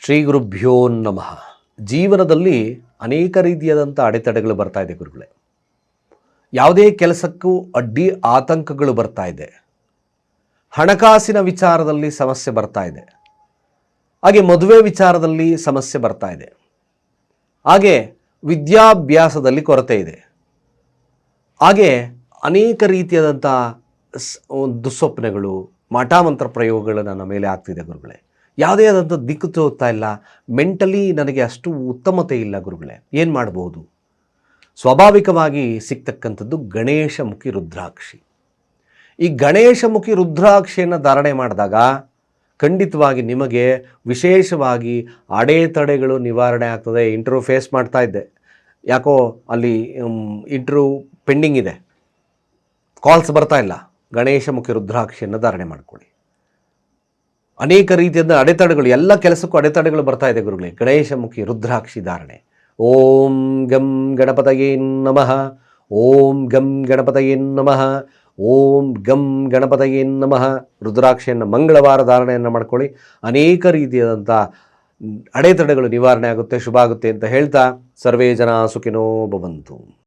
ಶ್ರೀ ಗುರುಭ್ಯೋ ನಮಃ. ಜೀವನದಲ್ಲಿ ಅನೇಕ ರೀತಿಯಾದಂಥ ಅಡೆತಡೆಗಳು ಬರ್ತಾ ಇದೆ ಗುರುಗಳೇ. ಯಾವುದೇ ಕೆಲಸಕ್ಕೂ ಅಡ್ಡಿ ಆತಂಕಗಳು ಬರ್ತಾ ಇದೆ. ಹಣಕಾಸಿನ ವಿಚಾರದಲ್ಲಿ ಸಮಸ್ಯೆ ಬರ್ತಾ ಇದೆ. ಹಾಗೆ ಮದುವೆ ವಿಚಾರದಲ್ಲಿ ಸಮಸ್ಯೆ ಬರ್ತಾ ಇದೆ. ಹಾಗೆ ವಿದ್ಯಾಭ್ಯಾಸದಲ್ಲಿ ಕೊರತೆ ಇದೆ. ಹಾಗೆ ಅನೇಕ ರೀತಿಯಾದಂಥ ದುಸ್ವಪ್ನಗಳು, ಮಾಟಮಂತ್ರ ಪ್ರಯೋಗಗಳು ನನ್ನ ಮೇಲೆ ಆಗ್ತಿದೆ ಗುರುಗಳೇ. ಯಾವುದೇ ಆದಂಥ ದಿಕ್ಕು ತೋರ್ತಾ ಇಲ್ಲ. ಮೆಂಟಲಿ ನನಗೆ ಅಷ್ಟು ಉತ್ತಮತೆ ಇಲ್ಲ ಗುರುಗಳೇ. ಏನು ಮಾಡ್ಬೋದು? ಸ್ವಾಭಾವಿಕವಾಗಿ ಸಿಗ್ತಕ್ಕಂಥದ್ದು ಗಣೇಶಮುಖಿ ರುದ್ರಾಕ್ಷಿ. ಈ ಗಣೇಶಮುಖಿ ರುದ್ರಾಕ್ಷಿಯನ್ನು ಧಾರಣೆ ಮಾಡಿದಾಗ ಖಂಡಿತವಾಗಿ ನಿಮಗೆ ವಿಶೇಷವಾಗಿ ಅಡೆತಡೆಗಳು ನಿವಾರಣೆ ಆಗ್ತದೆ. ಇಂಟರ್ವ್ಯೂ ಫೇಸ್ ಮಾಡ್ತಾ ಇದ್ದೆ, ಯಾಕೋ ಅಲ್ಲಿ ಇಂಟರ್ವ್ಯೂ ಪೆಂಡಿಂಗ್ ಇದೆ, ಕಾಲ್ಸ್ ಬರ್ತಾ ಇಲ್ಲ. ಗಣೇಶಮುಖಿ ರುದ್ರಾಕ್ಷಿಯನ್ನು ಧಾರಣೆ ಮಾಡ್ಕೊಳ್ಳಿ. ಅನೇಕ ರೀತಿಯಾದ ಅಡೆತಡೆಗಳು, ಎಲ್ಲ ಕೆಲಸಕ್ಕೂ ಅಡೆತಡೆಗಳು ಬರ್ತಾ ಇದೆ ಗುರುಗಳೇ. ಗಣೇಶಮುಖಿ ರುದ್ರಾಕ್ಷಿ ಧಾರಣೆ. ಓಂ ಗಂ ಗಣಪತಯೇ ನಮಃ, ಓಂ ಗಂ ಗಣಪತಯೇ ನಮಃ, ಓಂ ಗಂ ಗಣಪತಯೇ ನಮಃ. ರುದ್ರಾಕ್ಷಿಯನ್ನು ಮಂಗಳವಾರ ಧಾರಣೆಯನ್ನು ಮಾಡ್ಕೊಳ್ಳಿ. ಅನೇಕ ರೀತಿಯಾದಂಥ ಅಡೆತಡೆಗಳು ನಿವಾರಣೆ ಆಗುತ್ತೆ, ಶುಭ ಆಗುತ್ತೆ ಅಂತ ಹೇಳ್ತಾ ಸರ್ವೇ ಜನ ಸುಖಿನೋ ಭವಂತು.